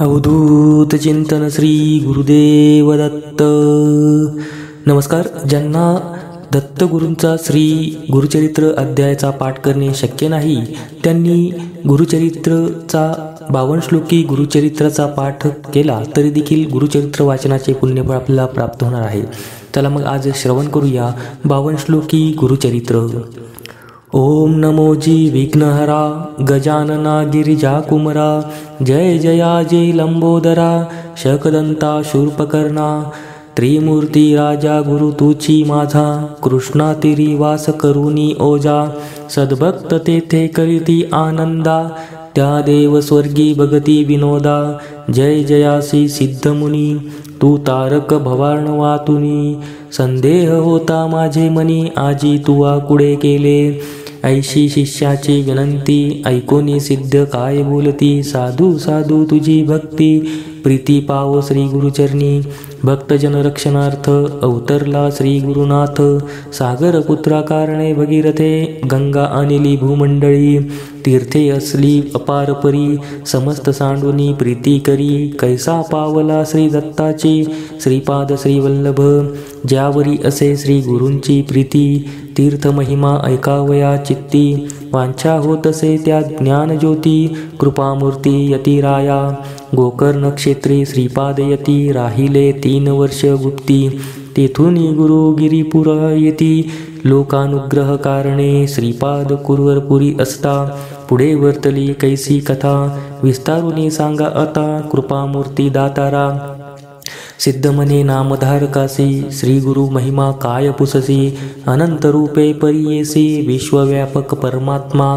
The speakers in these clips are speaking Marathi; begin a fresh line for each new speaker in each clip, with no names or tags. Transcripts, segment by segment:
अवधूत चिंतन श्री गुरुदेव दत्त. नमस्कार. ज्यांना दत्तगुरूंचा श्री गुरुचरित्र अध्यायाचा पाठ करणे शक्य नाही त्यांनी गुरुचरित्रचा 52 श्लोकी गुरुचरित्राचा पाठ केला तरी देखील गुरुचरित्र वाचनाचे पुण्यफळ आपल्याला प्राप्त होणार आहे. चला मग आज श्रवण करूया 52 श्लोकी गुरुचरित्र. ओम नमोजी विघ्नहरा गजानना गिरिजा कुमरा जय जयाजी लंबोदरा शकदंता शूर्पकर्णा त्रिमूर्ती राजा गुरु तुची माझा कृष्णा तिरी वास करुनी ओजा सद्भक्त तेथे करीती आनंदा त्या देव स्वर्गी भगती विनोदा जय जयासी सिद्धमुनी तू तारक भवार्णवातुनी संदेह होता माझे मनी आजी तुवा कुडे केले ऐशी शिष्याची विनंती ऐकोनी सिद्ध काय बोलती साधू साधू तुझी भक्ती प्रीती पाव श्री गुरुचरणी भक्तजन रक्षणार्थ अवतरला श्री गुरुनाथ सागर पुत्रा कारणे भगीरथे गंगा अनिली भूमंडळी तीर्थे असली अपार परी समस्त सांडुनी प्रीती करी कैसा पावला श्री दत्ताची श्रीपाद श्रीवल्लभ ज्यावरी असे श्री गुरूंची प्रीती तीर्थ महिमा ऐकावया चित्ती वांछा होत असे त्या ज्ञानज्योती कृपामूर्ती यतिराया गोकर्ण क्षेत्री श्रीपाद यती राहिले 3 वर्ष गुप्ती तेथून गुरु गिरिपुर येती लोकानुग्रह कारणे श्रीपाद कुरवरपुरी असता पुढे वर्तली कैसी कथा विस्तारुनी सांगा आता कृपामूर्ती दातारा सिद्ध मने नामधारकासी श्री गुरु महिमा काय पुससी अनंत रूपे परियेसी विश्वव्यापक परमात्मा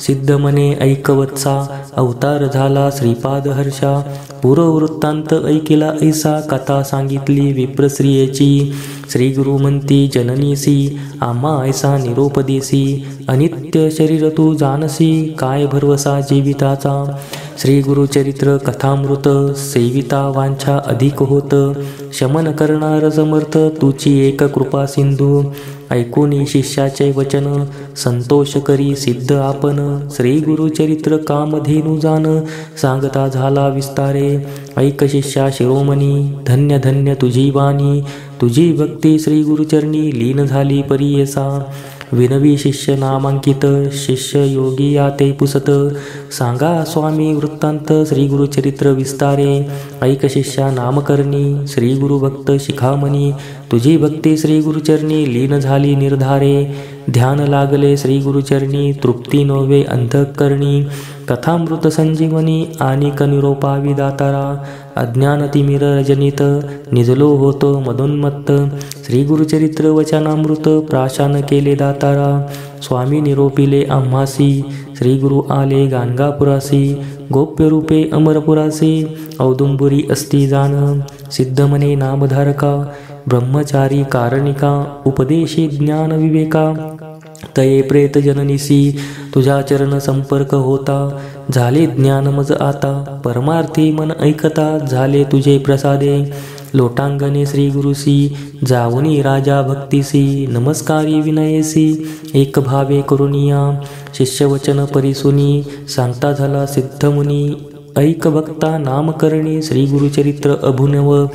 सिद्ध मने ऐकवत्सा अवतार झाला श्रीपाद हर्षा पूर्ववृत्तांत ऐकिला ऐसा कथा सांगितली विप्रश्रियेची श्री गुरु म्हणती जननीसी आम्हा ऐसा निरोपदेसी अनित्य शरीर तू जानसी काय भरवसा जीविताचा श्री गुरुचरित्र कथामृत सेविता वांछा अधिक होत शमन करणार समर्थ तुची एक कृपा सिंधू ऐकूनी शिष्याचे वचन संतोष करी सिद्ध आपण श्री गुरुचरित्र कामधेनु जान सांगता झाला विस्तारे ऐक शिष्या शिरोमणी धन्य धन्य तुझी वाणी तुझी भक्ती श्री गुरुचरणी लीन झाली परियेसा विनवी शिष्य नामांकित शिष्य योगी याते पुसत सांगा स्वामी वृत्तांत श्री गुरुचरित्र विस्तारे ऐक शिष्या नामकर्णी श्री गुरुभक्त शिखामणी तुझी भक्ती श्री गुरुचरणी लीन झाली निर्धारे ध्यान लागले श्री गुरुचरणी तृप्ती नोवे अंधकरणी कथामृत संजीवनी आणि कनिरोपावी दातारा अज्ञान तिमिर रजनित निजलो होतो मदोन्मत्त श्री गुरुचरित्र वचनामृत प्राशान केले दातारा स्वामी निरोपिले आम्हासी श्री गुरु आले गाणगापुरासी गोप्य रूपे अमरपुरासी औदुंबुरी अस्ति जान सिद्ध मने नामधारका ब्रह्मचारी कारणिका उपदेशी ज्ञान विवेका तये प्रेत जननीसी तुझा चरण संपर्क होता झाले ज्ञान मज आता परमार्थी मन ऐकता झाले तुझे प्रसादे लोटांगणे श्री गुरुसी जावनी राजा भक्तीसी नमस्कारी विनयेसी एक भावे करुनिया शिष्यवचन परिसुनी सांगता झाला सिद्धमुनी ऐक भक्ता नामकरणी श्री गुरुचरित्र अभुनव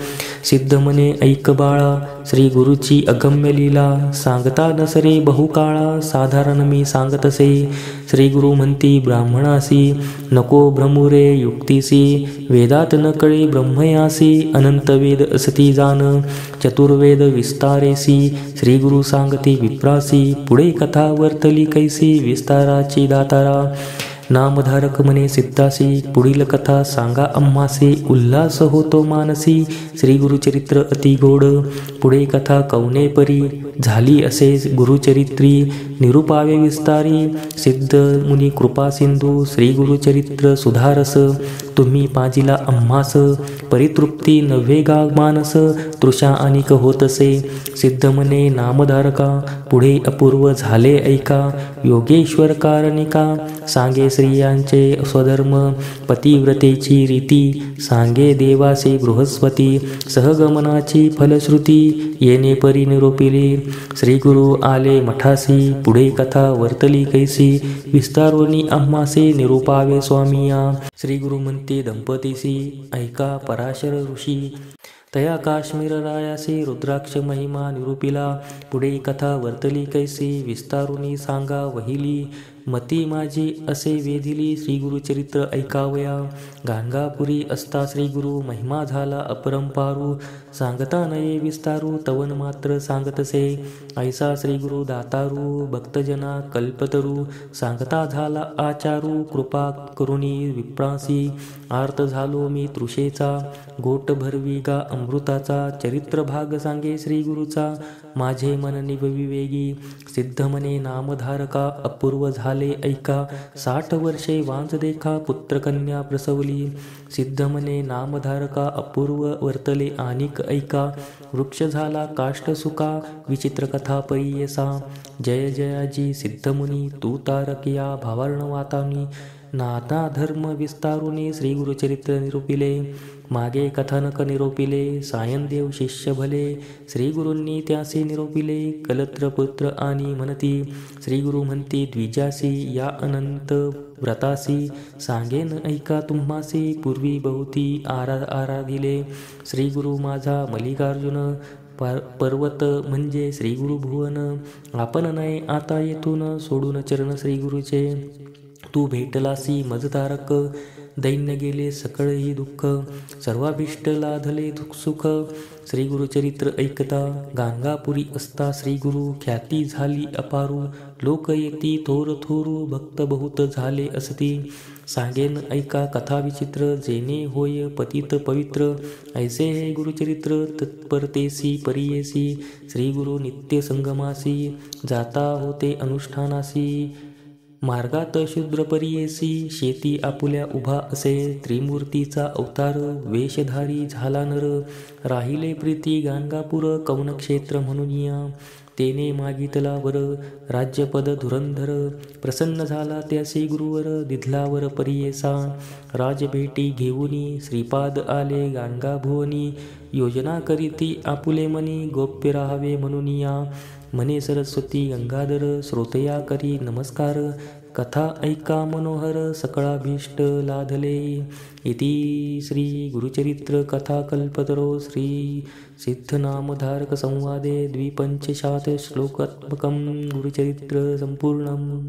सिद्ध मने ऐक बाळा श्री गुरुची अगम्य लीला सांगता नसरे बहुकाळा साधारण मी सांगतसे श्री गुरु म्हणती ब्राह्मणासी नको भ्रमुरे युक्तीसी वेदात न कळे ब्रह्मयासी अनंत वेद असती जान चतुर्वेद विस्तारेसी श्री गुरु सांगती विप्रासी पुढे कथा वर्तली कैसी विस्ताराची दातारा नामधारक मने सिद्धासी पुढील कथा सांगा आम्हासी उल्हास होतो मानसी श्री गुरुचरित्र अति गोड पुढे कथा कवने परी झाली असे गुरुचरित्री निरुपावे विस्तारी सिद्ध मुनी कृपा सिंधू श्री गुरुचरित्र सुधारस तुम्ही पाजिला आम्हास परितृप्ती नव्हे गा मानस तृषा अनिक होतसे सिद्ध मने नामधारका पुढे अपूर्व झाले ऐका योगेश्वर कारणिका सांगे स्त्रियांचे स्वधर्म पतिव्रतेची रीती सांगे देवासे बृहस्पती सहगमनाची फलश्रुती येणे परी निरोपिले श्री गुरु आले मठासी पुढे कथा वर्तली कैसी विस्तारोनी आम्हासे निरूपावे स्वामिया श्री गुरु म्हणते ते दंपतीसी ऐका पराशर ऋषी तया काश्मीर रायासी रुद्राक्ष महिमा निरूपिला पुढे कथा वर्तली कैसी विस्तारुनी सांगा वहिली मती माझी असे वेधिली श्री गुरुचरित्र ऐकावया गाणगापुरी असता श्री गुरु महिमा झाला अपरंपारू सांगता नये विस्तारू तवन मात्र सांगतसे ऐसा श्री गुरु दातारू भक्तजना कल्पतरू सांगता झाला आचारू कृपा करुणी विप्रासी आर्त झालो मी तृषेचा गोट भरवी गा अमृताचा चरित्र भाग सांगे श्री गुरुचा माझे मन निविवेगी सिद्ध मने नामधारका अपूर्व झाले ऐका 60 वर्षे वांज देखा पुत्रकन्या प्रसवली सिद्ध मने नामधारका अपूर्व वर्तले आनिक ऐका वृक्ष झाला काष्ट सुका विचित्र कथा परियसा जय जयाजी सिद्धमुनी तू तारकिया भावार्णवातानी नाना धर्म विस्तारुनी श्री गुरुचरित्र निरूपिले मागे कथानक निरोपिले सायनदेव शिष्य भले श्री गुरूंनी त्यासी निरोपिले कलत्र पुत्र आणि म्हणती श्री गुरु म्हणती द्विजासी या अनंत व्रतासी सांगेन ऐका तुम्हासी पूर्वी बहुती आराधिले श्री गुरु माझा मल्लिकार्जुन पर्वत म्हणजे श्री गुरु भुवन आपण नाही आता येथून सोडून चरण श्री गुरुचे तू भेटलासी मजतारक दैन्य गेले सकळही दुःख सर्वाभिष्ट लाधले सुख श्री गुरुचरित्र ऐकता गाणगापुरी असता श्री गुरु ख्याती झाली अपारू लोक येती थोर थोरू भक्त बहुत झाले असती सांगेन ऐका कथा विचित्र जेने होय पतित पवित्र ऐसे हे गुरुचरित्र तत्परतेसी परियेसी श्री गुरु नित्य संगमासी जाता होते अनुष्ठानासी मार्गात शूद्र परियेसी शेती आपुल्या उभा असे त्रिमूर्तीचा अवतार वेशधारी झाला नर राहिले प्रीती गाणगापूर कौनक्षेत्र म्हणून या तेने मागितला वर राज्यपद धुरंधर प्रसन्न झाला त्यासी गुरुवर दिधलावर परियेसा राजभेटी घेऊनी श्रीपाद आले गाणगाभुवनी योजना करीती आपुले मनी गोप्य राहावे म्हणून या मने सरस्वती गंगाधर श्रोतया करी नमस्कार कथा ऐका मनोहर सकळाभीष्ट लाधले इति श्री गुरुचरित्र कथा कल्पतरो श्री सिद्धनामधारक संवादे 250 श्लोकात्मकं गुरुचरित्र संपूर्णम्।